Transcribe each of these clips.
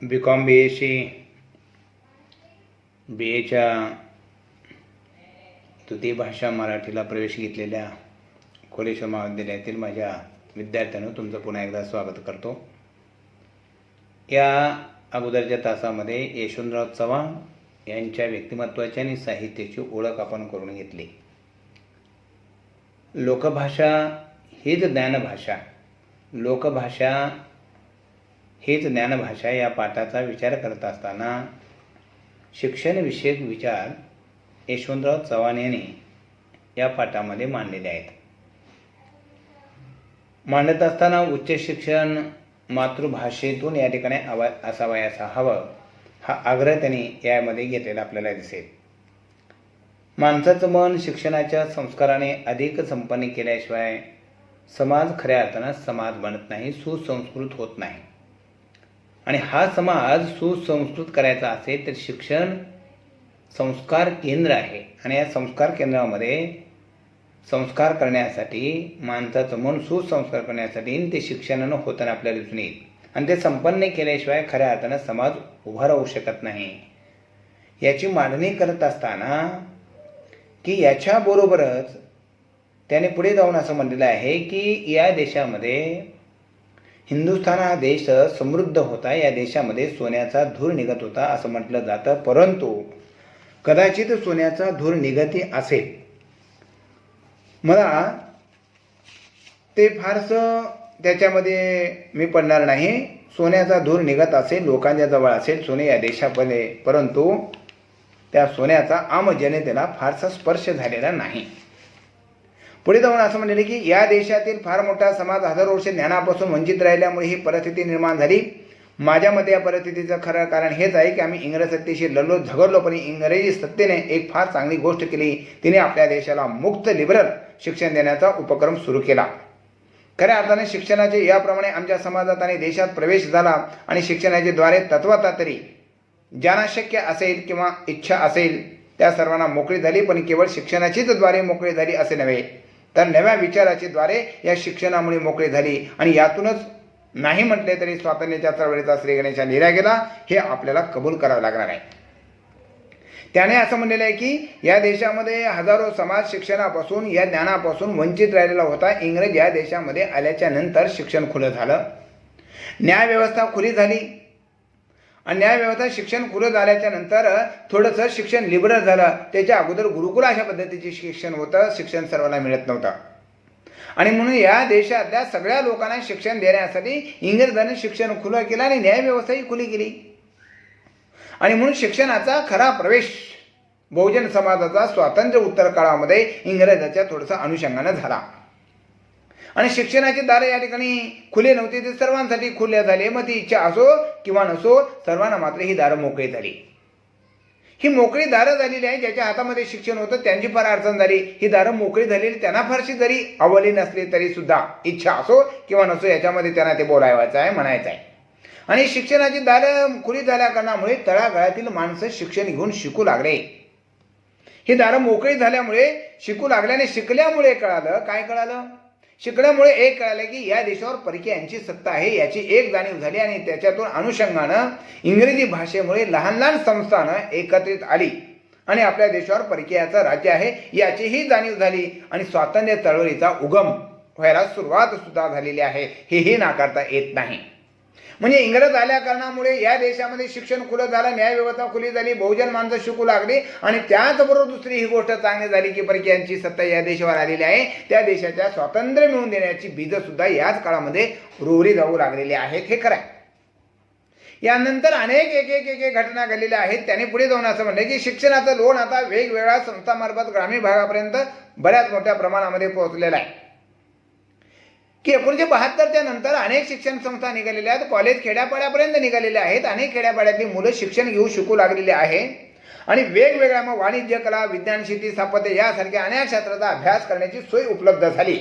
BCom BSc BAच्या तृतीय भाषा मराठीला प्रवेश घेतलेल्या कोलेश्वर महाविद्यालयातील माझ्या विद्यार्थ्यांनो तुमचं पुन्हा एकदा स्वागत करतो। या अगोदरच्या तासामध्ये यशवंतराव चव्हाण यांच्या व्यक्तिमत्त्वाची आणि साहित्याची ओळख आपण करून घेतली। लोकभाषा हीच ज्ञानभाषा, लोकभाषा हीच ज्ञानभाषा या पाठाचा विचार करत असताना शिक्षणविषयक विचार यशवंतराव चव्हाण यांनी या पाठामध्ये मांडलेले आहेत। मांडत असताना उच्च शिक्षण मातृभाषेतून या ठिकाणी असावयाचा हवं हा आग्रह त्यांनी यामध्ये घेतलेला आपल्याला दिसेल। माणसाचं मन शिक्षणाच्या संस्काराने अधिक संपन्न केल्याशिवाय समाज खऱ्या अर्थानं समाज बनत नाही, सुसंस्कृत होत नाही। आणि हा समाज सुसंस्कृत करायचा असेल तर शिक्षण संस्कार केंद्र आहे आणि या संस्कार केंद्रामध्ये संस्कार करण्यासाठी माणसाचं मन सुसंस्कार करण्यासाठी ते शिक्षणानं होताना आपल्याला दिसून येईल आणि ते संपन्न केल्याशिवाय खऱ्या अर्थानं समाज उभा राहू शकत नाही। याची मांडणी करत असताना की याच्याबरोबरच त्याने पुढे जाऊन असं म्हटलेलं आहे की या देशामध्ये हिंदुस्थान हा देश समृद्ध होता, या देशामध्ये सोन्याचा धूर निघत होता असं म्हटलं जातं, परंतु कदाचित सोन्याचा धूर निघती असेल, मला ते फारसं त्याच्यामध्ये मी पडणार नाही। सोन्याचा धूर निघत असेल, लोकांच्या जवळ असेल सोने या देशामध्ये, परंतु त्या सोन्याचा आम जनतेला फारसा स्पर्श झालेला नाही। पुढे जाऊन असं म्हणले की या देशातील फार मोठा समाज हजारो वर्षे ज्ञानापासून वंचित राहिल्यामुळे ही परिस्थिती निर्माण झाली। माझ्या मते या परिस्थितीचं खरं कारण हेच आहे की आम्ही इंग्रज सत्तेशी लढलो झगडलो, पण इंग्रजी सत्तेने एक फार चांगली गोष्ट केली, तिने आपल्या देशाला मुक्त लिबरल शिक्षण देण्याचा उपक्रम सुरू केला। खऱ्या अर्थाने शिक्षणाचे याप्रमाणे आमच्या समाजात आणि देशात प्रवेश झाला आणि शिक्षणाच्या द्वारे तत्वता तरी ज्यांना शक्य असेल किंवा इच्छा असेल त्या सर्वांना मोकळी झाली, पण केवळ शिक्षणाचीच द्वारे मोकळी झाली असे नव्हे तर नव्या विचाराची द्वारे या शिक्षणामुळे मोकळी झाली आणि यातूनच नाही म्हटले तरी स्वातंत्र्याच्या चळवळीचा श्री गणेशा लिहिला गेला, हे आपल्याला कबूल करावं लागणार आहे। त्याने असं म्हणलेलं आहे की या देशामध्ये हजारो समाज शिक्षणापासून या ज्ञानापासून वंचित राहिलेला होता। इंग्रज या देशामध्ये आल्याच्या नंतर शिक्षण खुलं झालं, न्यायव्यवस्था खुली झाली आणि न्यायव्यवस्था शिक्षण खुलं झाल्याच्या नंतर थोडंसं शिक्षण लिबरल झालं। त्याच्या अगोदर गुरुकुल अशा पद्धतीचे शिक्षण होतं, शिक्षण सर्वांना मिळत नव्हतं आणि म्हणून या देशातल्या सगळ्या लोकांना शिक्षण देण्यासाठी इंग्रजांनी शिक्षण खुलं केलं आणि न्यायव्यवस्थाही खुली केली आणि म्हणून शिक्षणाचा खरा प्रवेश बहुजन समाजाचा स्वातंत्र्य उत्तर काळामध्ये इंग्रजाच्या थोडंसं अनुषंगानं झाला आणि शिक्षणाची दारे या ठिकाणी खुले नव्हते, ते सर्वांसाठी खुले झाले। मग ती इच्छा असो किंवा नसो सर्वांना मात्र ही दारं मोकळी झाली। ही मोकळी दारं झालेली आहे, ज्याच्या हातामध्ये शिक्षण होतं त्यांची फार अडचण झाली। ही दारं मोकळी झालेली, त्यांना फारशी जरी आवडली नसली तरी सुद्धा इच्छा असो किंवा नसो याच्यामध्ये त्यांना ते बोलायचं आहे, म्हणायचं आहे। आणि शिक्षणाची दारं खुली झाल्या कारणामुळे तळागाळातील माणसं शिक्षण घेऊन शिकू लागले। ही दारं मोकळी झाल्यामुळे शिकू लागल्याने शिकल्यामुळे कळालं, काय कळालं? शिकल्यामुळे एक कळालं की या देशावर परकीयांची सत्ता आहे याची एक जाणीव झाली आणि त्याच्यातून अनुषंगानं इंग्रजी भाषेमुळे लहान लहान संस्थानं एकत्रित आली आणि आपल्या देशावर परकीयाचं राज्य आहे याचीही जाणीव झाली आणि स्वातंत्र्य चळवळीचा उगम व्हायला सुरुवात सुद्धा झालेली आहे, हेही नाकारता येत नाही। म्हणजे इंग्रज आल्या कारणामुळे या देशामध्ये शिक्षण खुलं झालं, न्यायव्यवस्था खुली झाली, बहुजन माणसं शिकू लागली आणि त्याचबरोबर दुसरी ही गोष्ट चांगली झाली की परकीयांची सत्ता या देशावर आलेली आहे, त्या देशाच्या स्वातंत्र्य मिळवून देण्याची बीजं सुद्धा याच काळामध्ये रोवली जाऊ लागलेली आहेत, हे खरं आहे। यानंतर अनेक एक घटना घडलेल्या आहेत। त्याने पुढे जाऊन असं म्हणलं की शिक्षणाचं लोण आता वेगवेगळ्या संस्थांमार्फत ग्रामीण भागापर्यंत बऱ्याच मोठ्या प्रमाणामध्ये पोहोचलेलं आहे की 1972च्या नंतर अनेक शिक्षण संस्था निघालेल्या आहेत, कॉलेज खेड्यापाड्यापर्यंत निघालेले आहेत, अनेक खेड्यापाड्यातली मुलं शिक्षण घेऊ शिकू लागलेली आहे आणि वेगवेगळ्या मग वाणिज्य, कला, विज्ञान, शेती, स्थापत्य यासारख्या अनेक क्षेत्राचा अभ्यास करण्याची सोय उपलब्ध झाली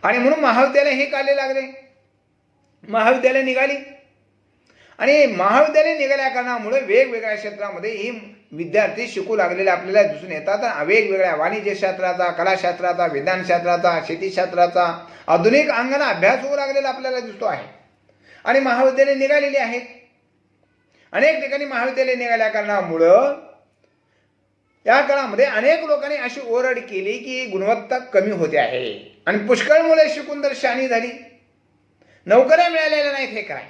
आणि म्हणून महाविद्यालय हे काढले लागले, महाविद्यालय निघाली आणि महाविद्यालय निघाल्या कारणामुळे वेगवेगळ्या क्षेत्रामध्ये ही विद्यार्थी शिकू लागलेले आपल्याला दिसून येतात। वेगवेगळ्या वाणिज्य शास्त्राचा, कलाशास्त्राचा, विज्ञानशास्त्राचा, शेतीशास्त्राचा आधुनिक अंगाने अभ्यास होऊ लागलेला आपल्याला दिसतो आहे आणि महाविद्यालय निघालेली आहेत। अनेक ठिकाणी महाविद्यालय निघाल्या कारणामुळं या काळामध्ये अनेक लोकांनी अशी ओरड केली की गुणवत्ता कमी होते आहे आणि पुष्कळ मुले शिकून तर शाणी झाली, नोकऱ्या मिळालेल्या नाहीत. हे काय?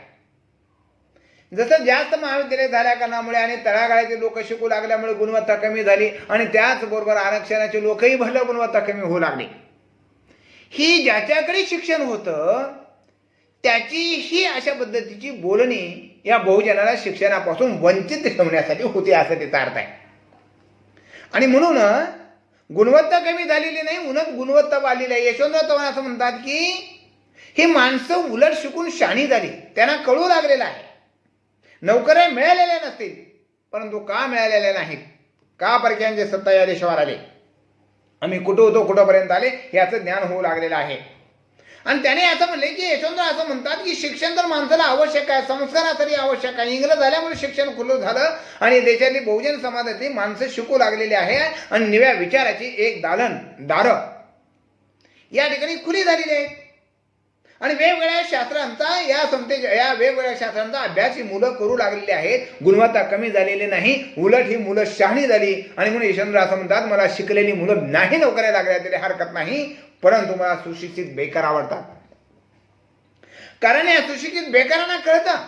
जसं जास्त महाविद्यालय झाल्या कारणामुळे आणि तळागाळाचे लोक शिकू लागल्यामुळे गुणवत्ता कमी झाली आणि त्याचबरोबर आरक्षणाचे लोकही भरलं गुणवत्ता कमी होऊ लागली. ही ज्याच्याकडे शिक्षण होतं त्याची ही अशा पद्धतीची बोलणी या बहुजनाला शिक्षणापासून वंचित ठेवण्यासाठी होती असं त्याचा अर्थ आहे. आणि म्हणून गुणवत्ता कमी झालेली नाही, उलट गुणवत्ता वाढलेली आहे. यशवंतराव चव्हाण असं म्हणतात की ही माणसं उलट शिकून शाणी झाली, त्यांना कळू लागलेलं आहे. नोकऱ्या मिळालेल्या नसतील परंतु का मिळालेल्या नाहीत, का परक्यांचे सत्ता या देशावर आले, आम्ही कुठं होतो कुठंपर्यंत आले याचं ज्ञान होऊ लागलेलं आहे. आणि त्याने असं म्हणले की यशवंतराव असं म्हणतात की शिक्षण तर माणसाला आवश्यक आहे, संस्कारासाठी आवश्यक आहे. इंग्रज झाल्यामुळे शिक्षण खुलं झालं आणि देशातली बहुजन समाजातली माणसं शिकू लागलेली आहे आणि नव्या विचाराची एक दारं या ठिकाणी खुली झालेली आहे. आणि वेगवेगळ्या शास्त्रांचा या वेगवेगळ्या शास्त्रांचा अभ्यास ही मुलं करू लागलेली आहेत. गुणवत्ता कमी झालेली नाही, उलट ही मुलं शहाणी झाली. आणि म्हणून यशवंतराव असं म्हणतात मला शिकलेली मुलं नाही नोकऱ्या लागल्या तरी हरकत नाही, परंतु मला सुशिक्षित बेकार आवडतात. कारण या सुशिक्षित बेकारांना कळतं.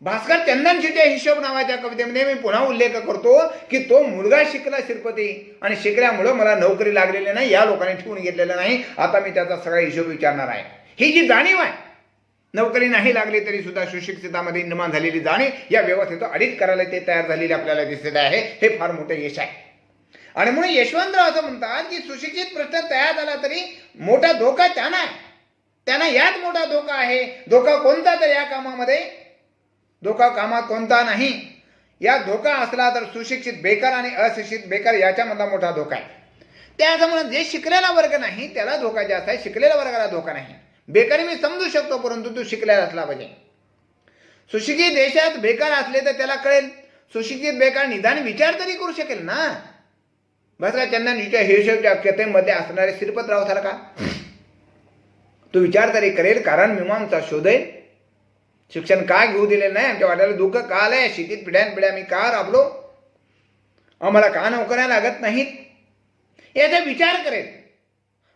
भास्कर चंदनशिवच्या हिशोब नावाच्या कवितेमध्ये मी पुन्हा उल्लेख करतो की तो मुलगा शिकला श्रीपती आणि शिकल्यामुळं मला नोकरी लागलेली नाही, या लोकांनी ठेवून घेतलेलं नाही, आता मी त्याचा सगळा हिशोब विचारणार आहे. ही जी जाणीव आहे, नोकरी नाही लागली तरी सुद्धा सुशिक्षितामध्ये निर्माण झालेली जाणीव या व्यवस्थेचं ऑडिट करायला ते तयार झालेले आपल्याला दिसत आहे. हे फार मोठं यश आहे. आणि म्हणून यशवंतराव असं म्हणतात की सुशिक्षित प्रश्न तयार झाला तरी मोठा धोका त्यांना आहे, त्यांना यात मोठा धोका आहे. धोका कोणता तर या कामामध्ये धोका कामात कोणता नाही. या धोका असला तर सुशिक्षित बेकार आणि अशिक्षित बेकार याच्यामधला मोठा धोका आहे. त्या असं म्हणून जे शिकलेला वर्ग नाही त्याला धोका जास्त आहे, शिकलेल्या वर्गाला धोका नाही. बेकारी मी समजू शकतो परंतु तू शिकलेला असला पाहिजे. सुशिक्षित देशात बेकार असले तर त्याला कळेल, सुशिक्षित बेकार निदान विचार तरी करू शकेल ना. भास्कर चंदनशिवच्या हिशोबच्या कथेमध्ये असणारे श्रीपतराव सारखा तो विचार तरी करेल, कारण मीमांसा शोधेल. शिक्षण का घेऊ दिले नाही, आमच्या वाट्याला दुःख का आलंय, शेतीत पिढ्यानपिढ्या मी का राबलो, आम्हाला का नोकऱ्या लागत नाहीत, याचा विचार करेल.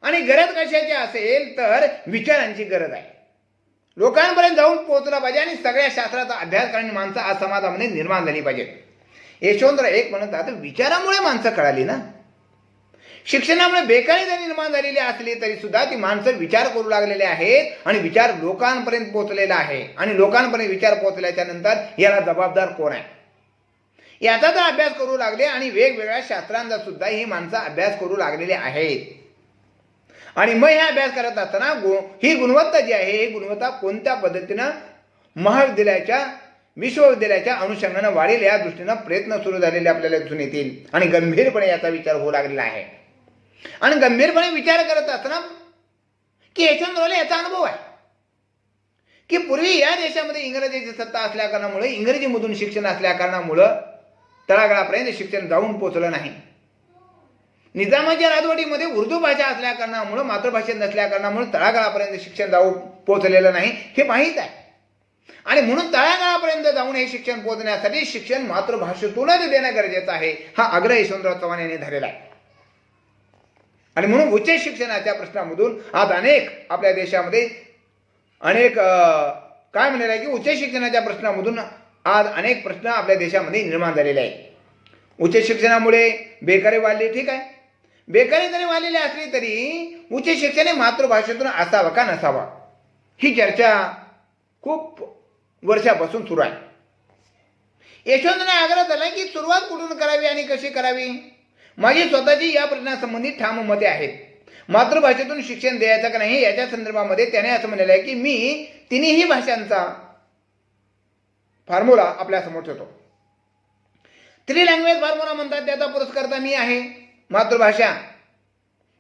आणि गरज कशाची असेल तर विचारांची गरज आहे. लोकांपर्यंत जाऊन पोहोचला पाहिजे आणि सगळ्या शास्त्राचा अभ्यास करणारी माणसं आज समाजामध्ये निर्माण झाली पाहिजेत. यशवंतराव एक म्हणतात विचारामुळे माणसं कळाली ना. शिक्षणामुळे बेकारी जरी निर्माण झालेली असली तरी सुद्धा ती माणसं विचार करू लागलेले आहेत आणि विचार लोकांपर्यंत पोहोचलेला आहे. आणि लोकांपर्यंत विचार पोहोचल्याच्या नंतर याला जबाबदार कोण आहे याचा तर अभ्यास करू लागले आणि वेगवेगळ्या शास्त्रांचा सुद्धा ही माणसं अभ्यास करू लागलेली आहेत. आणि मग हे अभ्यास करत असताना ही गुणवत्ता जी आहे ही गुणवत्ता कोणत्या पद्धतीनं महाविद्यालयाच्या विश्वविद्यालयाच्या अनुषंगानं वाढेल या दृष्टीनं प्रयत्न सुरू झालेले आपल्याला दिसून येतील. आणि गंभीरपणे याचा विचार होऊ लागलेला आहे. आणि गंभीरपणे विचार करत असताना की यशवंतरावला याचा अनुभव आहे की पूर्वी या देशामध्ये इंग्रजीची सत्ता असल्या कारणामुळे, इंग्रजीमधून शिक्षण असल्या कारणामुळं तळागाळापर्यंत शिक्षण जाऊन पोचलं नाही. निजामाच्या राजवटीमध्ये उर्दू भाषा असल्या कारणामुळं, मातृभाषेत नसल्या कारणामुळे तळागाळापर्यंत शिक्षण जाऊन पोचलेलं नाही हे माहीत आहे. आणि म्हणून तळागाळापर्यंत जाऊन हे शिक्षण पोहोचण्यासाठी शिक्षण मातृभाषेतूनच देणं गरजेचं आहे, हा आग्रह यशवंतराव चव्हाण यांनी धरलेला आहे. आणि म्हणून उच्च शिक्षणाच्या प्रश्नामधून आज अनेक आपल्या देशामध्ये अनेक काय म्हणलेलं आहे की उच्च शिक्षणाच्या प्रश्नामधून आज अनेक प्रश्न आपल्या देशामध्ये निर्माण झालेले आहेत. उच्च शिक्षणामुळे बेकारी वाढली, ठीक आहे, बेकारी जरी वाढलेली असली तरी उच्च शिक्षण हे मातृभाषेतून असावं का नसावा ही चर्चा खूप वर्षापासून सुरू आहे. यशवंतने आग्रह केला की सुरुवात कुठून करावी आणि कशी करावी. माझी स्वतःची या प्रश्नासंबंधी ठाम मते आहेत. मातृभाषेतून शिक्षण द्यायचं का नाही याच्या संदर्भामध्ये त्याने असं म्हणलेलं आहे की मी तिन्ही भाषांचा फॉर्म्युला आपल्यासमोर ठेवतो. 3 लँग्वेज फॉर्म्युला म्हणतात, त्याचा पुरस्कर्ता मी आहे.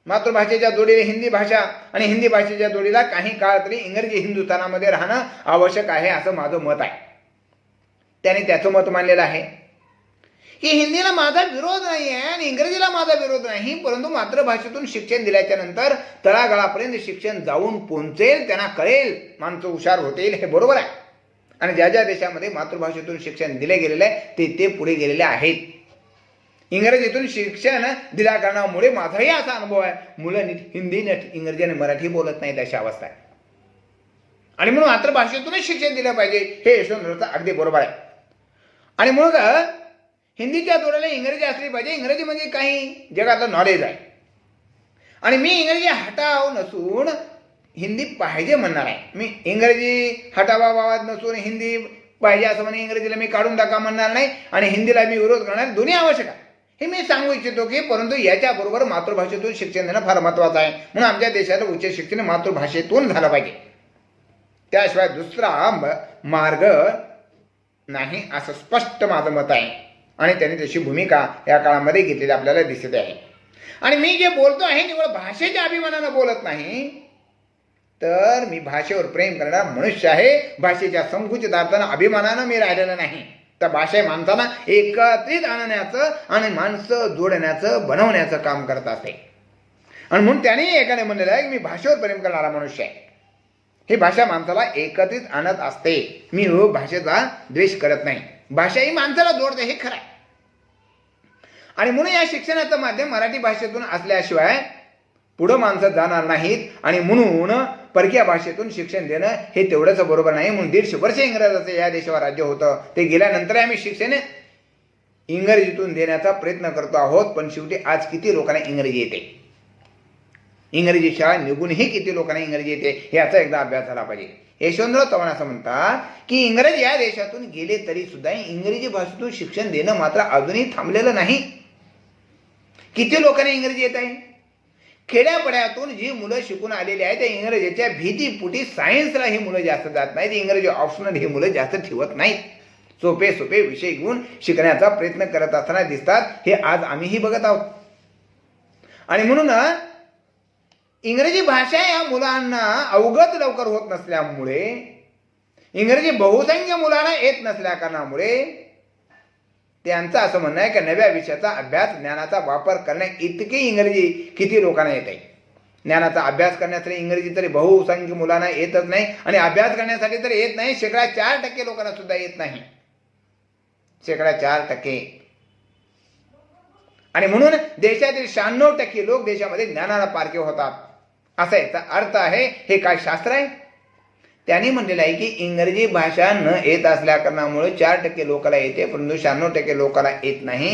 मातृभाषेच्या जोडीला हिंदी भाषा आणि हिंदी भाषेच्या जोडीला काही काळ तरी इंग्रजी हिंदुस्थानामध्ये राहणं आवश्यक आहे असं माझं मत आहे. त्याने त्याचं मत मानलेलं आहे की हिंदीला माझा विरोध नाही आहे आणि इंग्रजीला माझा विरोध नाही, परंतु मातृभाषेतून शिक्षण दिल्याच्या नंतर तळागाळापर्यंत शिक्षण जाऊन पोहोचेल, त्यांना कळेल, माणसं हुशार होतील, हे बरोबर आहे. आणि ज्या ज्या देशामध्ये मातृभाषेतून शिक्षण दिले गेलेले आहे ते पुढे गेलेले आहेत. इंग्रजीतून शिक्षण दिल्या कारणामुळे माझाही असा अनुभव आहे, मुलं नीट हिंदी, नीट इंग्रजी आणि मराठी बोलत नाहीत अशी अवस्था आहे. आणि म्हणून मातृभाषेतूनच शिक्षण दिलं पाहिजे हे यशवंतरावचं अगदी बरोबर आहे. आणि मग हिंदीच्या जोराला इंग्रजी असली पाहिजे. इंग्रजी म्हणजे काही जगातलं नॉलेज आहे. आणि मी इंग्रजी हटाव नसून हिंदी पाहिजे म्हणणार आहे. मी इंग्रजी हटावा बाबा नसून हिंदी पाहिजे असं म्हणे इंग्रजीला मी काढून टाका म्हणणार नाही आणि हिंदीला मी विरोध करणार. दोन्ही आवश्यक आहे हे मी सांगू इच्छितो की, परंतु याच्याबरोबर मातृभाषेतून शिक्षण देणं फार महत्त्वाचं आहे. म्हणून आमच्या देशाला उच्च शिक्षण मातृभाषेतून झालं पाहिजे. त्याशिवाय दुसरा मार्ग नाही असं स्पष्ट माझं मत आहे. आणि त्यांनी तशी भूमिका या काळामध्ये घेतलेली आपल्याला दिसत आहे. आणि मी जे बोलतो आहे निवळ भाषेच्या अभिमानानं बोलत नाही, तर मी भाषेवर प्रेम करणारा मनुष्य आहे. भाषेच्या संकुचितार्थानं अभिमानानं मी राहिलेलं नाही. तर भाषा माणसाला एकत्रित आणण्याचं आणि माणसं जोडण्याचं बनवण्याचं काम करत असते. आणि म्हणून त्याने एकाने म्हणलेलं आहे की मी भाषेवर प्रेम करणारा मनुष्य आहे. ही भाषा माणसाला एकत्रित आणत असते. मी भाषेचा द्वेष करत नाही. भाषा ही माणसाला जोडते हे खरं आहे. आणि म्हणून या शिक्षणाचं माध्यम मराठी भाषेतून असल्याशिवाय पुढं माणसं जाणार नाहीत. आणि म्हणून परकीय भाषेतून शिक्षण देणं हे तेवढंच बरोबर नाही. म्हणून 150 वर्ष इंग्रजाचं या देशावर राज्य होतं. ते गेल्यानंतर आम्ही शिक्षण इंग्रजीतून देण्याचा प्रयत्न करतो आहोत. पण शेवटी आज किती लोकांना इंग्रजी येते, इंग्रजी शाळा निघूनही किती लोकांना इंग्रजी येते याचा एकदा अभ्यास झाला पाहिजे. यशवंतराव चव्हाण असं म्हणतात की इंग्रज या देशातून गेले तरी सुद्धा इंग्रजी भाषेतून शिक्षण देणं मात्र अजूनही थांबलेलं नाही. किती लोकांना इंग्रजी येत आहे. खेड्यापड्यातून जी मुलं शिकून आलेली आहेत त्या इंग्रजीच्या भीतीपुटी सायन्सला ही मुलं जास्त जात नाहीत. इंग्रजी ऑप्शनल ही मुलं जास्त ठेवत नाहीत. सोपे सोपे विषय घेऊन शिकण्याचा प्रयत्न करत असताना दिसतात. हे आज आम्हीही बघत आहोत. आणि म्हणून इंग्रजी भाषा या मुलांना अवगत लवकर होत नसल्यामुळे, इंग्रजी बहुसंख्य मुलांना येत नसल्या कारणामुळे त्यांचं असं म्हणणं आहे की नव्या विषयाचा अभ्यास, ज्ञानाचा वापर करण्या इतकी इंग्रजी किती लोकांना येत आहे. ज्ञानाचा अभ्यास करण्यासाठी इंग्रजी तरी बहुसंख्य मुलांना येतच नाही. आणि अभ्यास करण्यासाठी तर येत नाही, 4% लोकांना सुद्धा येत नाही. 4%. आणि म्हणून देशातील 96% लोक देशामध्ये ज्ञानाला पारखे होतात. असा याचा अर्थ आहे. हे काय शास्त्र आहे. त्यांनी म्हटलेलं आहे की इंग्रजी भाषा न येत असल्या कारणामुळे 4% लोकांना येते परंतु 96% लोकांना येत नाही.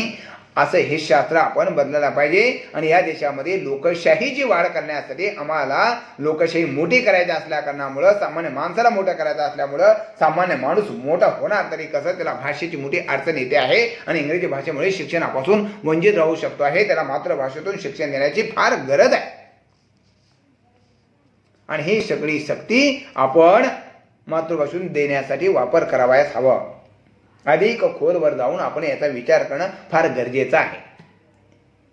असं हे शास्त्र आपण बदलायला पाहिजे. आणि या देशामध्ये लोकशाहीची वाढ करण्यासाठी आम्हाला लोकशाही मोठी करायची असल्या कारणामुळं, सामान्य माणसाला मोठं करायचं असल्यामुळं, सामान्य माणूस मोठा होणार तरी कसं, त्याला भाषेची मोठी अडचण येते आहे. आणि इंग्रजी भाषेमुळे शिक्षणापासून वंचित राहू शकतो आहे. त्याला मातृभाषेतून शिक्षण देण्याची फार गरज आहे. आणि ही सगळी शक्ती आपण मातृभाषेतून देण्यासाठी वापर करावयास हवं. अधिक खोलवर जाऊन आपण याचा विचार करणं फार गरजेचं आहे.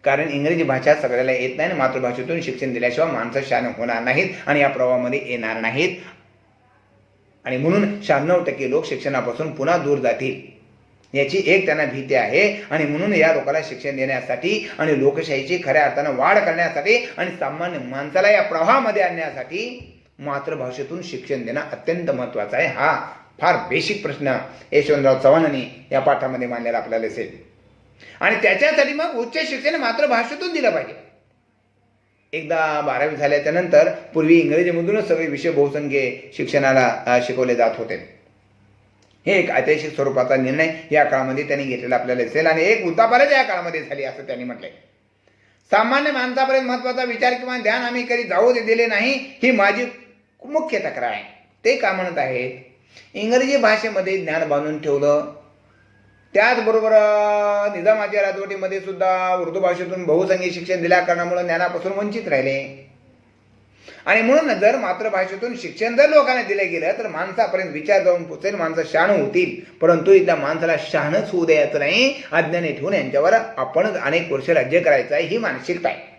कारण इंग्रजी भाषा सगळ्याला येत नाही आणि मातृभाषेतून शिक्षण दिल्याशिवाय माणसं शहाणे होणार नाहीत आणि या प्रवाहामध्ये येणार नाहीत. आणि म्हणून 96% लोक शिक्षणापासून पुन्हा दूर जातील याची एक त्यांना भीती आहे. आणि म्हणून या लोकांना शिक्षण देण्यासाठी आणि लोकशाहीची खऱ्या अर्थानं वाढ करण्यासाठी आणि सामान्य माणसाला या प्रवाहामध्ये आणण्यासाठी मातृभाषेतून शिक्षण देणं अत्यंत महत्त्वाचं आहे. हा फार बेसिक प्रश्न यशवंतराव चव्हाणांनी या पाठामध्ये मांडलेला आपल्याला दिसेल. आणि त्याच्यासाठी मग उच्च शिक्षण मातृभाषेतून दिलं पाहिजे. एकदा 12वी झाल्याच्या नंतर पूर्वी इंग्रजीमधूनच सगळे विषय बहुसंख्य शिक्षणाला शिकवले जात होते. हे एक ऐतिहासिक स्वरूपाचा निर्णय या काळामध्ये त्यांनी घेतलेला आपल्याला दिसेल. आणि एक उतापालच या काळामध्ये झाली असं त्यांनी म्हटलंय. सामान्य माणसापर्यंत महत्वाचा विचार किंवा ध्यान आम्ही कधी जाऊ दिले नाही ही माझी मुख्य तक्रार आहे. ते का म्हणत आहेत, इंग्रजी भाषेमध्ये ज्ञान बांधून ठेवलं. त्याचबरोबर निजामाच्या राजवटीमध्ये सुद्धा उर्दू भाषेतून बहुसंख्य शिक्षण दिल्या कारणामुळे ज्ञानापासून वंचित राहिले. आणि म्हणून जर मातृभाषेतून शिक्षण जर लोकांना दिलं गेलं तर माणसापर्यंत विचार जाऊन पोचेल, माणसं शहाणं होतील. परंतु इथल्या माणसाला शहाणच होऊ द्यायचं नाही. अज्ञानी ठेवून यांच्यावर आपणच अनेक वर्ष राज्य करायचं आहे ही मानसिकता आहे.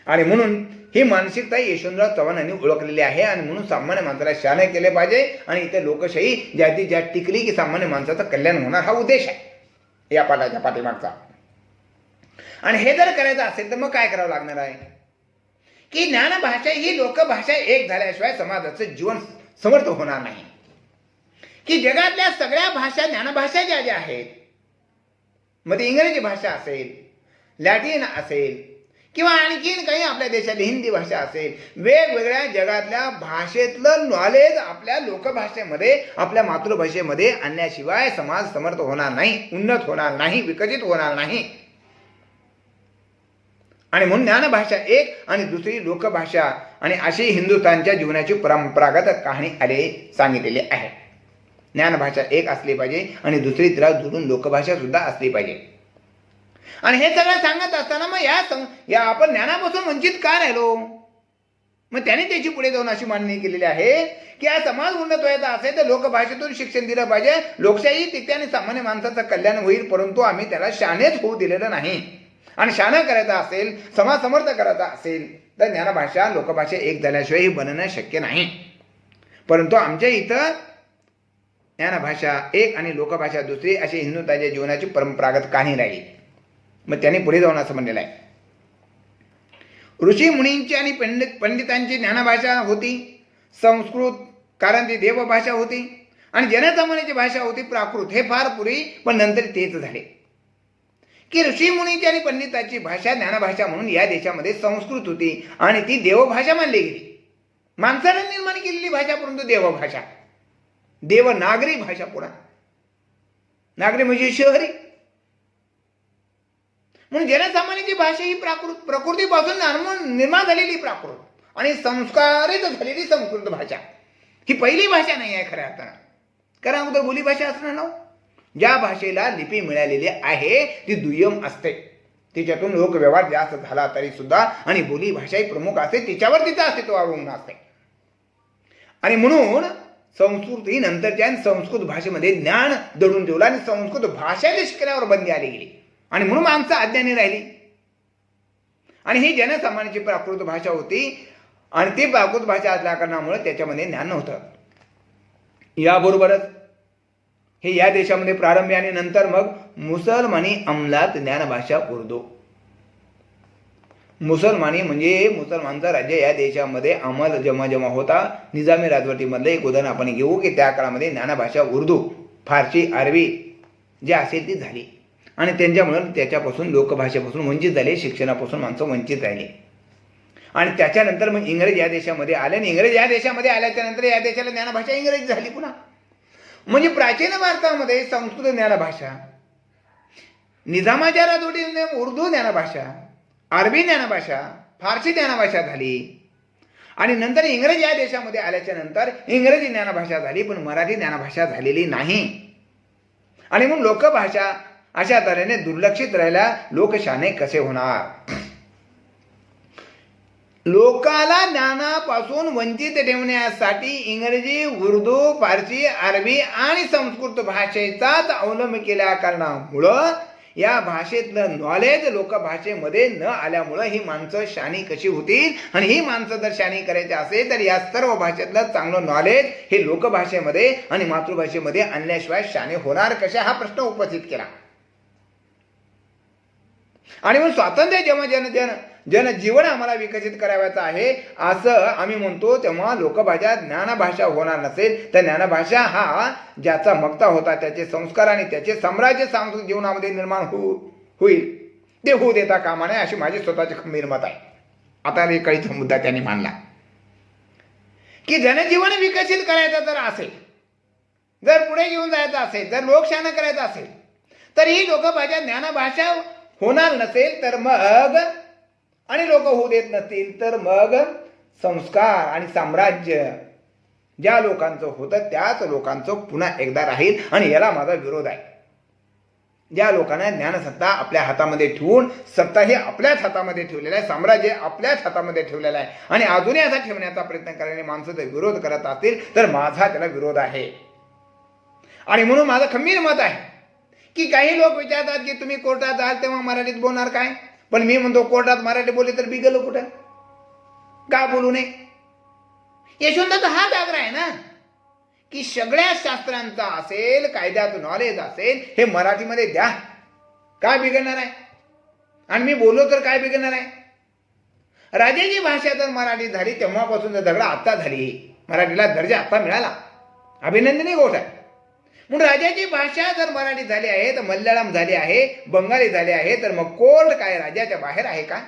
आणि म्हणून ही मानसिकता यशवंतराव चव्हाणांनी ओळखलेली आहे. आणि म्हणून सामान्य माणसाला शहाणे केले पाहिजे. आणि इथे लोकशाही ज्याची ज्या टिकली की सामान्य माणसाचं कल्याण होणार हा उद्देश आहे या पाठाच्या पाठीमागचा. आणि हे जर करायचं असेल तर मग काय करावं लागणार आहे की ज्ञानभाषा ही लोकभाषा एक झाल्याशिवाय समाजाचं जीवन समर्थ होणार नाही. की जगातल्या सगळ्या भाषा ज्ञानभाषा ज्या आहेत, मग ती इंग्रजी भाषा असेल, लॅटिन असेल किंवा आणखीन काही आपल्या देशातली हिंदी भाषा असेल, वेगवेगळ्या जगातल्या भाषेतलं नॉलेज आपल्या लोकभाषेमध्ये, आपल्या मातृभाषेमध्ये आणण्याशिवाय समाज समर्थ होणार नाही, उन्नत होणार नाही, विकसित होणार नाही. आणि म्हणून ज्ञानभाषा एक आणि दुसरी लोकभाषा, आणि अशी हिंदुस्थानच्या जीवनाची परंपरागत कहाणी आले सांगितलेली आहे. ज्ञानभाषा एक असली पाहिजे आणि दुसरी तिला जोडून लोकभाषा सुद्धा असली पाहिजे. आणि हे सगळं सांगत असताना मग या आपण ज्ञानापासून वंचित का राहिलो? मग त्याने त्याची पुढे जाऊन अशी मांडणी केलेली आहे की हा समाज उन्नत व्हायचा असेल तर लोकभाषेतून शिक्षण दिलं पाहिजे. लोकशाही तिथे आणि सामान्य माणसाचं कल्याण होईल, परंतु आम्ही त्याला शाणेच होऊ दिलेलं नाही. आणि शाणं करायचं असेल, समाज समर्थ करायचा असेल तर ज्ञानभाषा लोकभाषा एक झाल्याशिवाय ही बनणं शक्य नाही. परंतु आमच्या इथं ज्ञानभाषा एक आणि लोकभाषा दुसरी अशी हिंदुस्थानच्या जीवनाची परंपरागत कहाणी राहिली. मग त्याने पुढे जाऊन असं म्हणलेलं आहे, ऋषी मुनींची आणि पंडितांची ज्ञानभाषा होती संस्कृत, कारण ती देवभाषा होती. आणि जनसामान्याची भाषा होती प्राकृत. हे फार पूर्वी, पण नंतर तेच झाले की ऋषी मुनींची आणि पंडितांची भाषा ज्ञानभाषा म्हणून या देशामध्ये संस्कृत होती आणि ती देवभाषा मानली गेली. माणसाने निर्माण केलेली भाषा, परंतु देवभाषा, देवनागरी भाषा. पुन्हा नागरी म्हणजे शहरी. म्हणून जनसामान्याची भाषा ही प्राकृत, प्रकृतीपासून निर्माण झालेली प्राकृत आणि संस्कारित झालेली संस्कृत भाषा. ही पहिली भाषा नाही आहे खऱ्या अर्थानं. कारण अगोदर बोली भाषा असणार ना. ज्या भाषेला लिपी मिळालेली आहे ती दुय्यम असते, तिच्यातून लोकव्यवहार जास्त झाला तरी सुद्धा, आणि बोली भाषा ही प्रमुख असते, तिच्यावर तिचं अस्तित्व अवलंबून असते. आणि म्हणून संस्कृत ही नंतरच्या संस्कृत भाषेमध्ये ज्ञान दडून ठेवलं आणि संस्कृत भाषा शिकण्यावर बंदी आली गेली. आणि म्हणून माणसं अज्ञानी राहिली. आणि ही जनसामान्याची प्राकृत भाषा होती आणि ती प्राकृत भाषा असल्या कारणामुळे त्याच्यामध्ये ज्ञान नव्हतं. याबरोबरच हे या देशामध्ये प्रारंभी आणि नंतर मग मुसलमानी अंमलात ज्ञानभाषा उर्दू. मुसलमानी म्हणजे मुसलमानचं राज्य या देशामध्ये अंमल जेव्हा होता, निजामी राजवटीमधलं एक उदाहरण आपण घेऊ की त्या काळामध्ये ज्ञानभाषा उर्दू, फारसी, अरबी जे असेल ती झाली. आणि त्यांच्यामुळे त्याच्यापासून लोकभाषेपासून वंचित झाले, शिक्षणापासून माणसं वंचित राहिली. आणि त्याच्यानंतर मग इंग्रज या देशामध्ये आले आणि इंग्रज या देशामध्ये आल्याच्या नंतर या देशाला ज्ञानभाषा इंग्रजी झाली पुन्हा. म्हणजे प्राचीन भारतामध्ये संस्कृत ज्ञानभाषा, निजामाच्या राजवटीमध्ये उर्दू ज्ञानभाषा, अरबी ज्ञानभाषा, फारसी ज्ञानभाषा झाली. आणि नंतर इंग्रज या देशामध्ये आल्याच्या नंतर इंग्रजी ज्ञानभाषा झाली, पण मराठी ज्ञानभाषा झालेली नाही. आणि मग लोकभाषा अशा तऱ्हेने दुर्लक्षित राहिल्या. लोकशाने कसे होणार? लोकाला ज्ञानापासून वंचित ठेवण्यासाठी इंग्रजी, उर्दू, फारसी, अरबी आणि संस्कृत भाषेचाच अवलंब केल्या कारणामुळं या भाषेतलं नॉलेज लोकभाषेमध्ये न आल्यामुळं ही माणसं शाणी कशी होतील? आणि ही माणसं जर शाणी करायची असेल तर या सर्व भाषेतलं चांगलं नॉलेज हे लोकभाषेमध्ये आणि मातृभाषेमध्ये आणल्याशिवाय शाणे होणार कशा, हा प्रश्न उपस्थित केला. आणि मग स्वातंत्र्य जेव्हा जनजीवन आम्हाला विकसित करायचं आहे असं आम्ही म्हणतो, तेव्हा लोकभाषा ज्ञानभाषा होणार नसेल तर ज्ञानभाषा हा ज्याचा मक्ता होता, त्याचे संस्कार आणि त्याचे साम्राज्य सांस्कृतिक जीवनामध्ये निर्माण होईल ते होऊ देता कामा नये, अशी माझी स्वतःची खंबीर मत आहे. आता रेखाळीचा मुद्दा त्यांनी मांडला की जनजीवन विकसित करायचं जर असेल, जर पुढे घेऊन जायचं असेल, जर लोकशाही करायचं असेल तर ही लोकभाषा ज्ञानभाषा होणार नसेल तर मग, आणि लोक होऊ देत नसतील तर मग संस्कार आणि साम्राज्य ज्या लोकांचं होतं त्याच लोकांचं पुन्हा एकदा राहील. आणि याला माझा विरोध आहे. ज्या लोकांना ज्ञानसत्ता आपल्या हातामध्ये ठेवून, सत्ता हे आपल्याच हातामध्ये ठेवलेलं आहे, साम्राज्य आपल्याच हातामध्ये ठेवलेलं आहे आणि अजूनही असा ठेवण्याचा प्रयत्न करणारे माणसं जर विरोध करत असतील तर माझा त्याला विरोध आहे. आणि म्हणून माझं खंबीर मत आहे की काही लोक विचारतात की तुम्ही कोर्टात जाल तेव्हा मराठीत बोलणार काय? पण मी म्हणतो कोर्टात मराठी बोलले तर बिगल कुठं, का बोलू नये? यशवंताचा हा आग्रह आहे ना की सगळ्या शास्त्रांचा असेल, कायद्याचं नॉलेज असेल, हे मराठीमध्ये द्या. काय बिघडणार आहे? आणि मी बोललो तर काय बिघडणार आहे? राजाची भाषा जर मराठी झाली तेव्हापासून जर दगडा आत्ता झाली, मराठीला दर्जा आत्ता मिळाला, अभिनंदनीय गोष्ट आहे. म्हणून राजाची भाषा जर मराठी झाली आहे तर मल्याळम झाली आहे, बंगाली झाली आहे, तर मग कोर्ट काय राज्याच्या बाहेर आहे का?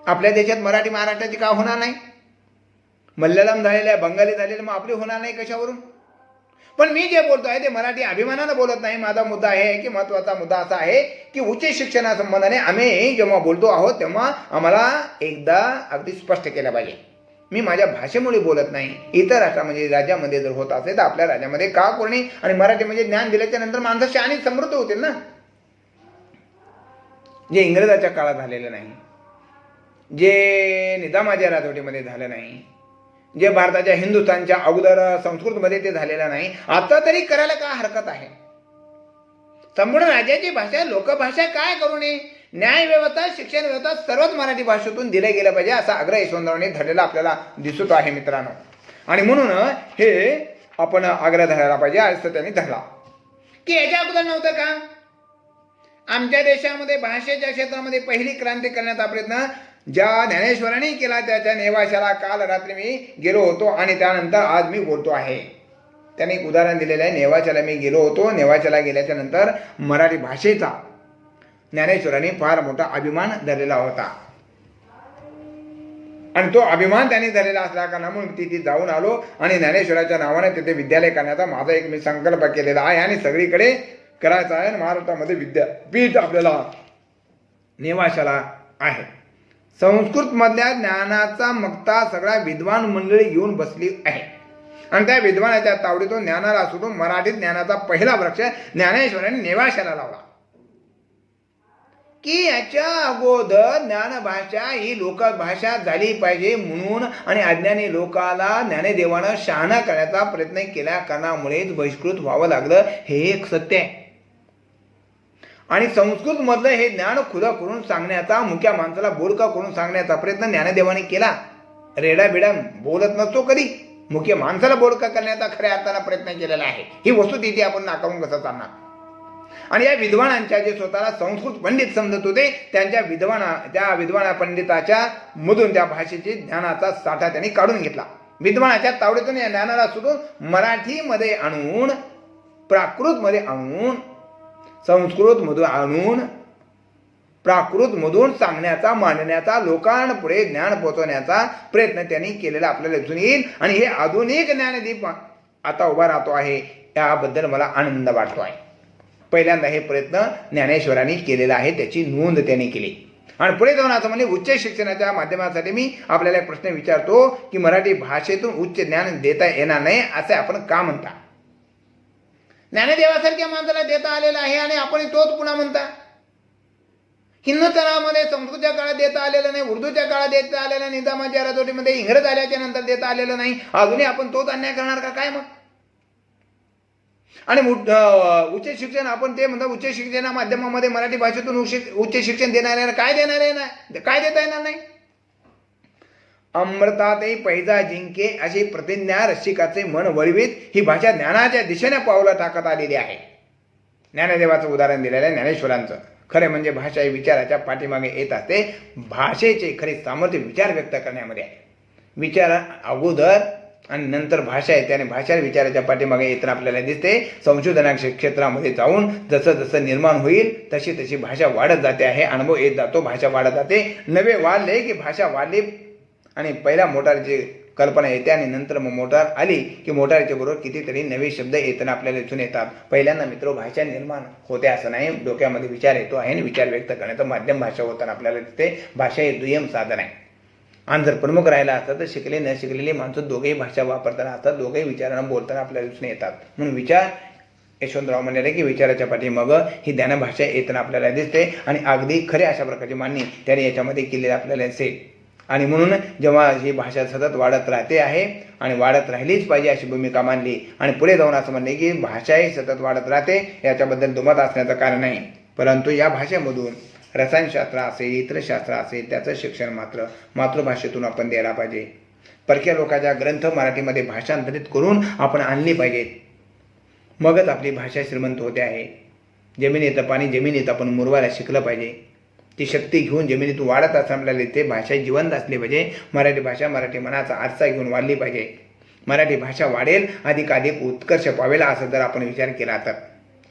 आपल्या देशात मराठी महाराष्ट्राची का होणार नाही? मल्याळम झालेलं आहे, बंगाली झालेलं, मग आपली होणार नाही कशावरून? पण मी जे बोलतो आहे ते मराठी अभिमानानं बोलत नाही. माझा मुद्दा आहे की महत्वाचा मुद्दा असा आहे की उच्च शिक्षणासंबंधाने आम्ही जेव्हा बोलतो आहोत तेव्हा आम्हाला एकदा अगदी स्पष्ट केलं पाहिजे. मी माझ्या भाषेमुळे बोलत नाही. इतर राष्ट्र म्हणजे राज्यामध्ये जर होत असेल तर आपल्या राज्यामध्ये का कोणी आणि मराठी म्हणजे ज्ञान दिल्याच्या नंतर माणसं शहाणी समृद्ध होतील ना. जे इंग्रजाच्या काळात झालेलं नाही, जे निजामाच्या राजवटीमध्ये झालं नाही, जे भारताच्या हिंदुस्थानच्या अगोदर संस्कृतमध्ये ते झालेलं नाही, आता तरी करायला काय हरकत आहे? संपूर्ण राज्याची भाषा लोकभाषा काय करू नये? न्याय व्यवस्था, शिक्षण व्यवस्था सर्वच मराठी भाषेतून दिले गेलं पाहिजे असा आग्रह यशवंतरावांनी धरलेला आपल्याला दिसत आहे मित्रांनो. आणि म्हणून हे आपण आग्रह धरायला पाहिजे. असं त्यांनी धरला की याच्या अगोदर नव्हतं का? आमच्या देशामध्ये भाषेच्या क्षेत्रामध्ये पहिली क्रांती करण्याचा प्रयत्न ज्या ज्ञानेश्वरांनी केला त्याच्या नेवाशाला काल रात्री मी गेलो होतो आणि त्यानंतर आज मी बोलतो आहे. त्याने एक उदाहरण दिलेलं आहे. नेवाशाला मी गेलो होतो. नेवाशाला गेल्याच्या नंतर मराठी भाषेचा ज्ञानेश्वरांनी फार मोठा अभिमान धरलेला होता आणि तो अभिमान त्यांनी धरलेला असल्या कारणामुळे तिथे जाऊन आलो आणि ज्ञानेश्वराच्या नावाने तिथे विद्यालय करण्याचा माझा एक मी संकल्प केलेला आहे आणि सगळीकडे करायचा आहे. महाराष्ट्रामध्ये विद्यापीठ आपल्याला नेवाशाला आहे. संस्कृत मधल्या ज्ञानाचा मक्ता सगळ्या विद्वान मंडळी घेऊन बसली आहे आणि त्या विद्वानाच्या तावडीतून ज्ञानाला सुटून मराठीत ज्ञानाचा पहिला वृक्ष ज्ञानेश्वरांनी नेवाशाला लावला की याच्या अगोदर ज्ञानभाषा ही लोकभाषा झाली पाहिजे म्हणून आणि अज्ञानी लोकाला ज्ञानदेवानं शहाणा करण्याचा प्रयत्न केल्या कारणामुळेच बहिष्कृत व्हावं लागलं. हे एक सत्य आहे. आणि संस्कृत मधलं हे ज्ञान खुलं करून सांगण्याचा, मुख्या माणसाला बोलका करून सांगण्याचा प्रयत्न ज्ञानदेवाने केला. रेडा बिडा बोलत नसतो कधी, मुख्य माणसाला बोलका करण्याचा खऱ्या अर्थानं प्रयत्न केलेला आहे. ही वस्तू तिथे आपण नाकारून कसं चालणार? आणि या विद्वानांच्या जे स्वतःला संस्कृत पंडित समजत होते त्या विद्वाना पंडिताच्या मधून त्या भाषेची ज्ञानाचा साठा त्यांनी काढून घेतला. विद्वानाच्या तावडीतून या ज्ञानाला सुटून मराठीमध्ये आणून, प्राकृतमध्ये आणून, संस्कृत मधून आणून प्राकृत मधून सांगण्याचा, मांडण्याचा, लोकांपुढे ज्ञान पोहोचवण्याचा प्रयत्न त्यांनी केलेला आपल्याला दिसून येईल. आणि हे आधुनिक ज्ञानदीप आता उभा राहतो आहे याबद्दल मला आनंद वाटतो आहे. पहिल्यांदा हे प्रयत्न ज्ञानेश्वरांनी केलेला आहे, त्याची नोंद त्यांनी केली. आणि पुढे जाऊन असं म्हणजे उच्च शिक्षणाच्या माध्यमासाठी मी आपल्याला एक प्रश्न विचारतो की मराठी भाषेतून उच्च ज्ञान देता येणार नाही असे आपण का म्हणता? ज्ञानदेवासारख्या माणसाला देता आलेला आहे आणि आपण तोच पुन्हा म्हणता. हिंदुस्थानामध्ये संस्कृतच्या काळात देता आलेलं नाही, उर्दूच्या काळात देता आलेलं नाही, निजामाच्या राजवटीमध्ये इंग्रज आल्याच्या नंतर देता आलेलं नाही, अजूनही आपण तोच अन्याय करणार का काय मग? आणि उच्च शिक्षण आपण ते म्हणतात उच्च शिक्षणा माध्यमामध्ये मराठी भाषेतून उच्च शिक्षण देणाऱ्याला काय देणार आहे ना, काय देता येणार नाही? अमृतातही पैजा जिंके अशी प्रतिज्ञा रसिकाचे मन वळवीत ही भाषा ज्ञानाच्या दिशेने पावलं टाकत आलेली आहे. ज्ञानदेवाचं उदाहरण दिलेलं आहे ज्ञानेश्वरांचं. खरे म्हणजे भाषा ही विचाराच्या पाठीमागे येत असते. भाषेचे खरे सामर्थ्य विचार व्यक्त करण्यामध्ये आहे. विचार अगोदर आणि नंतर भाषा आहे, त्याने भाषा विचाराच्या पाठीमागे येताना आपल्याला दिसते. संशोधनाच्या क्षेत्रामध्ये जाऊन जसं जसं निर्माण होईल तशी तशी भाषा वाढत जाते आहे. अनुभव येत जातो, भाषा वाढत जाते. नवे वाढले की भाषा वाढली आणि पहिल्या मोटारची कल्पना येते आणि नंतर मग मोटार आली की मोटारच्या बरोबर कितीतरी नवे शब्द येताना आपल्याला दिसून येतात. पहिल्यांदा मित्र भाषा निर्माण होते असं नाही, डोक्यामध्ये विचार येतो आहे आणि विचार व्यक्त करण्याचं माध्यम भाषा होताना आपल्याला दिसते. भाषा हे दुय्यम साधन आहे. आणि जर प्रमुख राहिला असतं तर शिकले न शिकलेली माणसं दोघेही भाषा वापरताना असतात, दोघेही विचारांना बोलताना आपल्याला दिसून येतात. म्हणून विचार यशवंतराव म्हणाले की विचाराच्या पाठीमागं ही ज्ञानभाषा येताना आपल्याला दिसते आणि अगदी खरे अशा प्रकारची मांडणी त्याने याच्यामध्ये केलेली आपल्याला दिसेल. आणि म्हणून जेव्हा ही भाषा सतत वाढत राहते आहे आणि वाढत राहिलीच पाहिजे अशी भूमिका मांडली आणि पुढे जाऊन असं म्हणले की भाषाही सतत वाढत राहते, याच्याबद्दल दुमत असण्याचं कारण नाही. परंतु या भाषेमधून रसायनशास्त्र असेल, इतर शास्त्र असेल, त्याचं शिक्षण मात्र मातृभाषेतून आपण द्यायला पाहिजे. परक्या लोकांच्या ग्रंथ मराठीमध्ये भाषांतरित करून आपण आणली पाहिजेत. मगच आपली भाषा श्रीमंत होते आहे. जमिनीचं पाणी जमिनीत आपण मुरवायला शिकलं पाहिजे. ती शक्ती घेऊन जमिनीतून वाढत असल्याने ते भाषा जिवंत असली पाहिजे. मराठी भाषा मराठी मनाचा आरसा घेऊन वाढली पाहिजे. मराठी भाषा वाढेल, अधिकाधिक उत्कर्ष पावेल असं जर आपण विचार केला तर.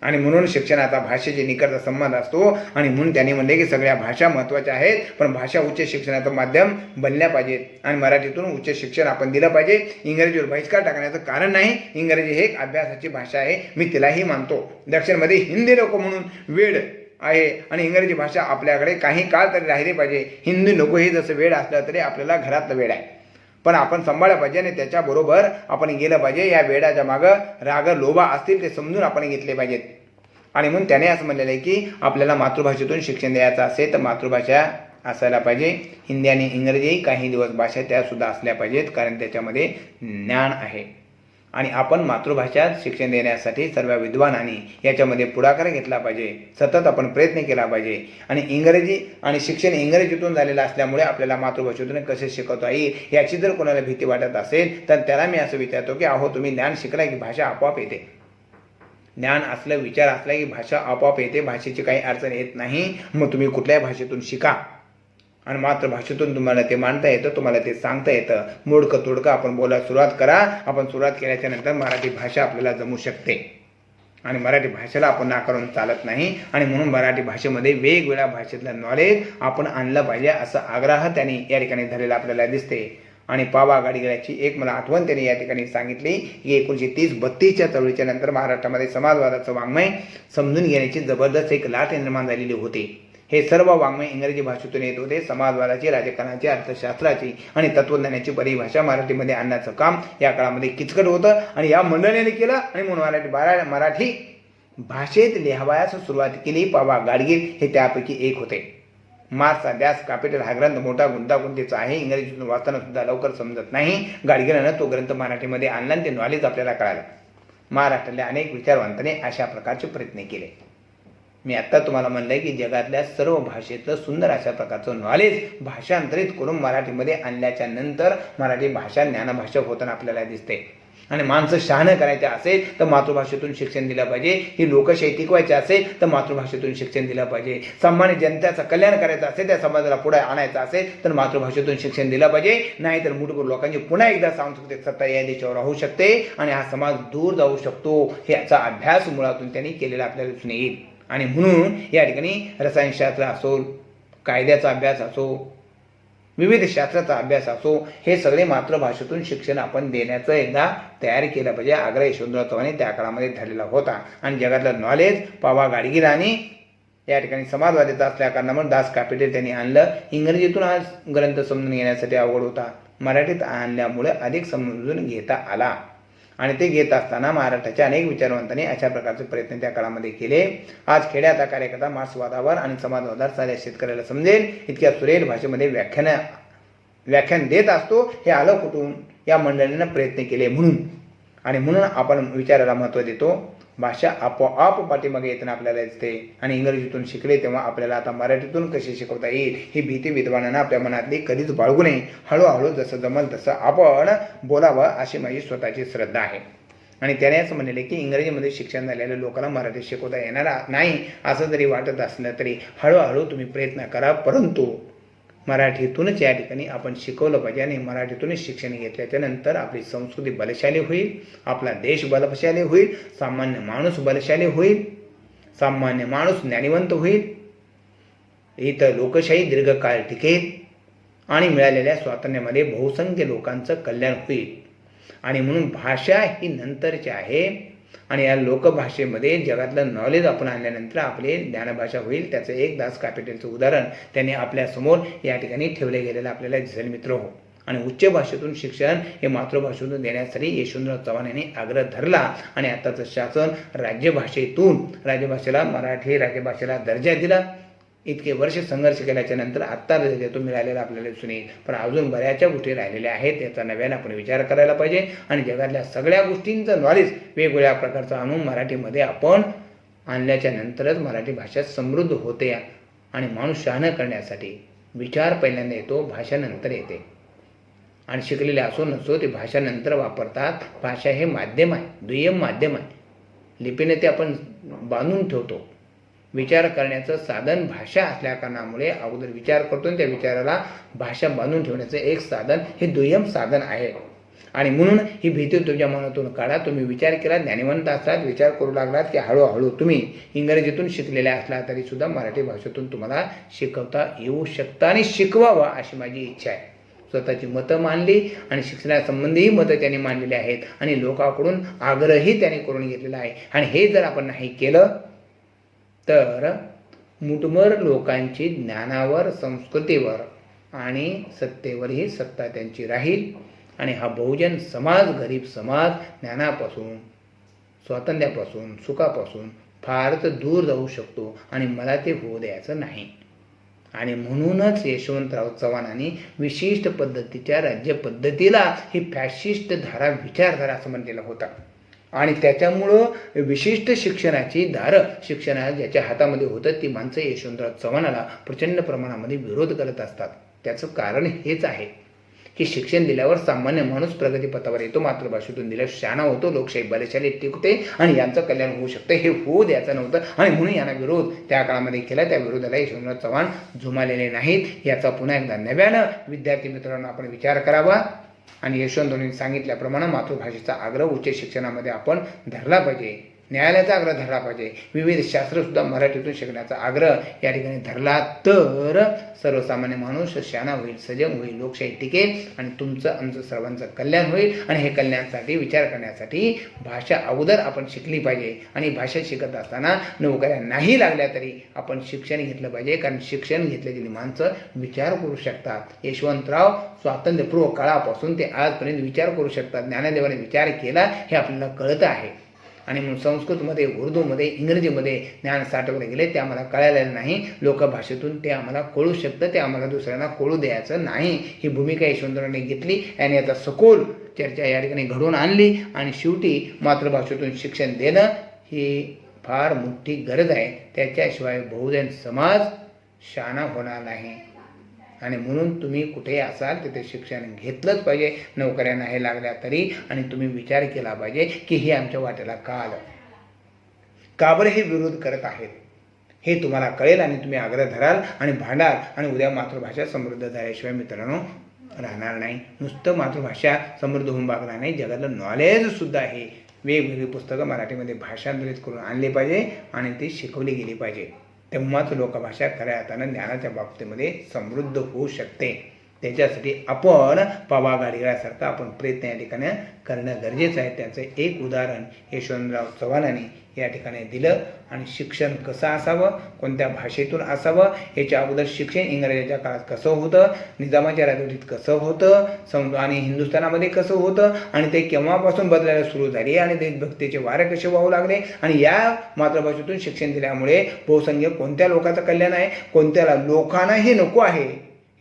आणि म्हणून शिक्षणाचा भाषेशी निकट संबंध असतो. आणि म्हणून त्यांनी म्हणले की सगळ्या भाषा महत्त्वाच्या आहेत, पण भाषा उच्च शिक्षणाचं माध्यम बनल्या पाहिजेत आणि मराठीतून उच्च शिक्षण आपण दिलं पाहिजे. इंग्रजीवर बहिष्कार टाकण्याचं कारण नाही. इंग्रजी हे एक अभ्यासाची भाषा आहे, मी तिलाही मानतो. दक्षिणमध्ये हिंदी लोक म्हणून वेळ आहे आणि इंग्रजी भाषा आपल्याकडे काही काळ तरी राहिली पाहिजे. हिंदी नको हे जसं वेळ असलं तरी आपल्याला घरातलं वेळ आहे, पण आपण सांभाळलं पाहिजे आणि त्याच्याबरोबर आपण गेलं पाहिजे. या वेळाच्या मागं राग लोभा असतील ते समजून आपण घेतले पाहिजेत. आणि म्हणून त्याने असं म्हणलेलं आहे की आपल्याला मातृभाषेतून शिक्षण द्यायचं असेल तर मातृभाषा असायला पाहिजे. हिंदी आणि इंग्रजी काही दिवस भाषा त्यासुद्धा असल्या पाहिजेत, कारण त्याच्यामध्ये ज्ञान आहे. आणि आपण मातृभाषा शिक्षण देण्यासाठी सर्व विद्वानांनी याच्यामध्ये पुढाकार घेतला पाहिजे. सतत आपण प्रयत्न केला पाहिजे. आणि इंग्रजी आणि शिक्षण इंग्रजीतून झालेलं असल्यामुळे आपल्याला मातृभाषेतून कसे शिकवता येईल याची जर कोणाला भीती वाटत असेल तर त्याला मी असं विचारतो की अहो, तुम्ही ज्ञान शिकला की भाषा आपोआप येते. ज्ञान असलं, विचार असला की भाषा आपोआप येते. भाषेची काही अडचण येत नाही. मग तुम्ही कुठल्याही भाषेतून शिका आणि मातृभाषेतून तुम्हाला ते मांडता येतं, तुम्हाला ते सांगता येतं. मोडकं तोडकं आपण बोलायला सुरुवात करा. आपण सुरुवात केल्याच्या नंतर मराठी भाषा आपल्याला जमू शकते आणि मराठी भाषेला आपण नाकारून चालत नाही. आणि म्हणून मराठी भाषेमध्ये वेगवेगळ्या भाषेतलं नॉलेज आपण आणलं पाहिजे असा आग्रह त्यांनी या ठिकाणी धरलेला आपल्याला दिसते. आणि पावा गाडगिळ्याची एक मला आठवण त्यांनी या ठिकाणी सांगितली की 1930-32च्या चळवळीच्या नंतर महाराष्ट्रामध्ये समाजवादाचं वाङ्मय समजून घेण्याची जबरदस्त एक लाट निर्माण झालेली होती. हे सर्व वाङ्मय इंग्रजी भाषेतून येत होते. समाजवादाची, राजकारणाची, अर्थशास्त्राची आणि तत्वज्ञानाची परिभाषा मराठीमध्ये आणण्याचं काम या काळामध्ये किचकट होतं आणि या मंडळीने केलं. आणि म्हणून मराठी भाषेत लिहावयास सुरुवात केली. पावा गाडगीळ हे त्यापैकी एक होते. मार्क्स ड्यास कॅपिटल हा ग्रंथ मोठा गुंतागुंतीचा आहे, इंग्रजीतून वाचताना सुद्धा लवकर समजत नाही. गाडगिळानं तो ग्रंथ मराठीमध्ये आणला आणि ते नॉलेज आपल्याला कळालं. महाराष्ट्रातल्या अनेक विचारवंतांनी अशा प्रकारचे प्रयत्न केले. मी आत्ता तुम्हाला म्हणलंय की जगातल्या सर्व भाषेतलं सुंदर अशा प्रकारचं नॉलेज भाषांतरित करून मराठीमध्ये आणल्याच्या नंतर मराठी भाषा ज्ञानभाषा होताना आपल्याला दिसते. आणि माणसं शहाणं करायचं असेल तर मातृभाषेतून शिक्षण दिलं पाहिजे. ही लोकशाही टिकवायची असेल तर मातृभाषेतून शिक्षण दिलं पाहिजे. सामान्य जनतेचं कल्याण करायचं असेल, त्या समाजाला पुढे आणायचं असेल तर मातृभाषेतून शिक्षण दिलं पाहिजे. नाहीतर मूठभर लोकांची पुन्हा एकदा सांस्कृतिक सत्ता या देशावर राहू शकते आणि हा समाज दूर जाऊ शकतो. याचा अभ्यास मुळातून त्यांनी केलेला आपल्याला दिसून येईल. आणि म्हणून या ठिकाणी रसायनशास्त्र असो, कायद्याचा अभ्यास असो, विविध शास्त्राचा अभ्यास असो, हे सगळे मातृभाषेतून शिक्षण आपण देण्याचं एकदा तयार केलं पाहिजे. आग्रह यशवंतराव चव्हाण त्या काळामध्ये झालेला होता. आणि जगातलं नॉलेज पावा गाडगिळांनी या ठिकाणी समाजवादाचा असल्या कारणामुळे दास कॅपिटल त्यांनी आणलं. इंग्रजीतून हा ग्रंथ समजून घेण्यासाठी अवघड होता, मराठीत आणल्यामुळे अधिक समजून घेता आला. आणि ते घेत असताना महाराष्ट्राच्या अनेक विचारवंतांनी अशा प्रकारचे प्रयत्न त्या काळामध्ये केले. आज खेड्याचा कार्यकर्ता मार्क्सवादावर आणि समाजवादावर साध्या शेतकऱ्याला समजेल इतक्या सुरेल भाषेमध्ये व्याख्यान देत असतो. हे आलं कुठून? या मंडळींना प्रयत्न केले म्हणून. आणि म्हणून आपण विचाराला महत्त्व देतो. भाषा आपोआप पाठीमागे येताना आपल्याला दिसते. आणि इंग्रजीतून शिकले तेव्हा आपल्याला आता मराठीतून कशी शिकवता येईल ही भीती विद्वानांना आपल्या मनातली कधीच बाळगू नये. हळूहळू जसं जमल तसं आपण बोलावं अशी माझी स्वतःची श्रद्धा आहे. आणि त्याने असं म्हणले की इंग्रजीमध्ये शिक्षण झालेल्या लोकांना मराठी शिकवता येणार नाही असं जरी वाटत असलं तरी हळूहळू तुम्ही प्रयत्न करा, परंतु मराठीतूनच या ठिकाणी आपण शिकवलं पाहिजे. आणि मराठीतूनच शिक्षण घेतल्याच्या नंतर आपली संस्कृती बलशाली होईल, आपला देश बलशाली होईल, सामान्य माणूस बलशाली होईल, सामान्य माणूस ज्ञानिवंत होईल, इथं लोकशाही दीर्घकाळ टिकेल आणि मिळालेल्या स्वातंत्र्यामध्ये बहुसंख्य लोकांचं कल्याण होईल. आणि म्हणून भाषा ही नंतरची आहे. आणि या लोकभाषेमध्ये जगातलं नॉलेज आपण आणल्यानंतर आपली ज्ञानभाषा होईल. त्याचं एक दास कॅपिटलचं उदाहरण त्यांनी आपल्यासमोर या ठिकाणी ठेवले गेलेलं आपल्याला दिसेल मित्र हो. आणि उच्च भाषेतून शिक्षण हे मातृभाषेतून देण्यासाठी यशवंतराव चव्हाण यांनी आग्रह धरला. आणि आताचं शासन राज्यभाषेला मराठी राज्यभाषेला दर्जा दिला. इतके वर्ष संघर्ष केल्याच्या नंतर आत्ता दर्जातून मिळालेला आपल्याला दिसून येईल. पण अजून बऱ्याचशा गोष्टी राहिलेल्या आहेत, याचा नव्याने आपण विचार करायला पाहिजे. आणि जगातल्या सगळ्या गोष्टींचं नॉलेज वेगवेगळ्या प्रकारचं आणून मराठीमध्ये आपण आणल्याच्या नंतरच मराठी भाषा समृद्ध होते. आणि माणूस शहाणं करण्यासाठी विचार पहिल्यांदा येतो, भाषा नंतर येते. आणि शिकलेले असो नसो ते भाषा नंतर वापरतात. भाषा हे माध्यम आहे, दुय्यम माध्यम आहे. लिपीने ते आपण बांधून ठेवतो. विचार करण्याचं साधन भाषा असल्या कारणामुळे अगोदर विचार करतो आणि त्या विचाराला भाषा बांधून ठेवण्याचं एक साधन हे दुय्यम साधन आहे. आणि म्हणून ही भीती तुमच्या मनातून काढा. तुम्ही विचार केला, ज्ञानिवंत असलात, विचार करू लागलात की हळूहळू तुम्ही इंग्रजीतून शिकलेले असला तरी सुद्धा मराठी भाषेतून तुम्हाला शिकवता येऊ शकतं आणि शिकवावं अशी माझी इच्छा आहे. स्वतःची मतं मांडली आणि शिक्षणासंबंधीही मतं त्यांनी मांडलेली आहेत आणि लोकांकडून आग्रहही त्यांनी करून घेतलेला आहे. आणि हे जर आपण नाही केलं तर मुठभर लोकांची ज्ञानावर, संस्कृतीवर आणि सत्तेवरही सत्ता त्यांची राहील आणि हा बहुजन समाज, गरीब समाज ज्ञानापासून, स्वातंत्र्यापासून, सुखापासून फारच दूर जाऊ शकतो आणि मला ते होऊ द्यायचं नाही. आणि म्हणूनच यशवंतराव चव्हाणांनी विशिष्ट पद्धतीच्या राज्यपद्धतीला ही फॅशिस्ट धारा, विचारधारा असं म्हटलेलं होतं. आणि त्याच्यामुळं विशिष्ट शिक्षणाची धारं, शिक्षणा ज्याच्या हातामध्ये होतं ती माणसं यशवंतराव चव्हाणाला प्रचंड प्रमाणामध्ये विरोध करत असतात. त्याचं कारण हेच आहे की शिक्षण दिल्यावर सामान्य माणूस प्रगतीपथावर येतो, मातृभाषेतून दिल्यावर शहाणा होतो, लोकशाही बलशाली टिकते आणि यांचं कल्याण होऊ शकतं. हे होऊ द्यायचं नव्हतं आणि म्हणून यांना विरोध त्या काळामध्ये केला. त्या विरोधाला यशवंतराव चव्हाण जुमालेले नाहीत. याचा पुन्हा एकदा नव्यानं विद्यार्थी मित्रांनो आपण विचार करावा आणि यशवंतरावांनी सांगितल्याप्रमाणे मातृभाषेचा आग्रह उच्च शिक्षणामध्ये आपण धरला पाहिजे, न्यायालयाचा आग्रह धरला पाहिजे, विविध शास्त्रसुद्धा मराठीतून शिकण्याचा आग्रह या ठिकाणी धरला तर सर्वसामान्य माणूस शहाणा होईल, सजग होईल, लोकशाही टिकेल आणि तुमचं आमचं सर्वांचं कल्याण होईल. आणि हे कल्याणासाठी विचार करण्यासाठी भाषा अगोदर आपण शिकली पाहिजे आणि भाषा शिकत असताना नोकऱ्या नाही लागल्या तरी आपण शिक्षण घेतलं पाहिजे, कारण शिक्षण घेतलेली माणसं विचार करू शकतात. यशवंतराव स्वातंत्र्यपूर्व काळापासून ते आजपर्यंत विचार करू शकतात. ज्ञानदेवाने विचार केला हे आपल्याला कळतं आहे. आणि म्हणून संस्कृतमध्ये, उर्दूमध्ये, इंग्रजीमध्ये ज्ञान साठवले गेले ते आम्हाला कळालेलं नाही. लोकभाषेतून ते आम्हाला कळू शकतं, ते आम्हाला दुसऱ्यांना कळू द्यायचं नाही. ही भूमिका यशवंतरावांनी घेतली आणि याचा सखोल चर्चा या ठिकाणी घडवून आणली. आणि शेवटी मातृभाषेतून शिक्षण देणं ही फार मोठी गरज आहे. त्याच्याशिवाय बहुजन समाज शहाणा होणार नाही. आणि म्हणून तुम्ही कुठेही असाल तिथे शिक्षण घेतलंच पाहिजे, नोकऱ्या नाही लागल्या तरी. आणि तुम्ही विचार केला पाहिजे की हे आमच्या वाट्याला का आलं, का बरं हे विरोध करत आहेत, हे तुम्हाला कळेल आणि तुम्ही आग्रह धराल आणि भांडाल. आणि उद्या मातृभाषा समृद्ध झाल्याशिवाय मित्रांनो राहणार नाही. नुसतं मातृभाषा समृद्ध होऊन भागणार नाही, जगातलं नॉलेजसुद्धा आहे. वेगवेगळी पुस्तकं मराठीमध्ये भाषांतरित करून आणली पाहिजे आणि ती शिकवली गेली पाहिजे. तेव्हाच लोकभाषा खऱ्या अर्थानं ज्ञानाच्या बाबतीमध्ये समृद्ध होऊ शकते. त्याच्यासाठी आपण पावा गाडीसारखा आपण प्रयत्न या ठिकाणी करणं गरजेचं आहे. त्याचं एक उदाहरण यशवंतराव चव्हाणांनी या ठिकाणी दिलं. आणि शिक्षण कसं असावं, कोणत्या भाषेतून असावं, याच्या अगोदर शिक्षण इंग्रजाच्या काळात कसं होतं, निजामाच्या राजवटीत कसं होतं आणि हिंदुस्थानामध्ये कसं होतं आणि ते केव्हापासून बदलायला सुरू झाले आणि देशभक्तीचे वारे कसे वाहू लागले. आणि या मातृभाषेतून शिक्षण दिल्यामुळे बहुसंख्य कोणत्या लोकांचं कल्याण आहे, कोणत्या लोकांना हे नको आहे,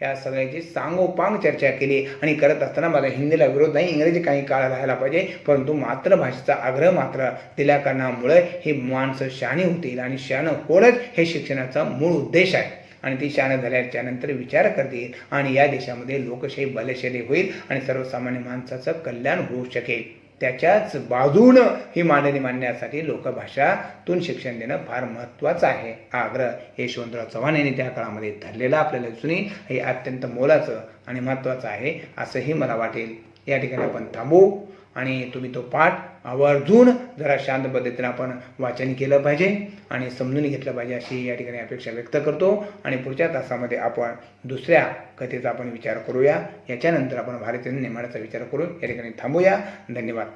या सगळ्याची सांगोपांग चर्चा केली. आणि करत असताना मला हिंदीला विरोध नाही, इंग्रजी काही काळ राहायला पाहिजे, परंतु मातृभाषेचा आग्रह मात्र दिल्या कारणामुळे ही माणसं शहाणी होतील आणि शहाणं होणंच हे शिक्षणाचा मूळ उद्देश आहे. आणि ती शहाणं झाल्याच्या नंतर विचार करतील आणि या देशामध्ये लोकशाही बलशाली होईल आणि सर्वसामान्य माणसाचं कल्याण होऊ शकेल. त्याच्याच बाजूनं ही मांडणी मांडण्यासाठी लोकभाषातून शिक्षण देणं फार महत्त्वाचं आहे. हा आग्रह यशवंतराव चव्हाण यांनी त्या काळामध्ये धरलेला आपल्याला दिसून येईल. हे अत्यंत मोलाचं आणि महत्त्वाचं आहे असंही मला वाटेल. या ठिकाणी आपण थांबू आणि तुम्ही तो पाठ आवर्जून जरा शांत पद्धतीने आपण वाचन केलं पाहिजे आणि समजून घेतलं पाहिजे अशी या ठिकाणी अपेक्षा व्यक्त करतो. आणि पुढच्या तासामध्ये आपण दुसऱ्या कथेचा आपण विचार करूया. याच्यानंतर आपण भारतीय निर्माणाचा विचार करू. या ठिकाणी थांबूया. धन्यवाद.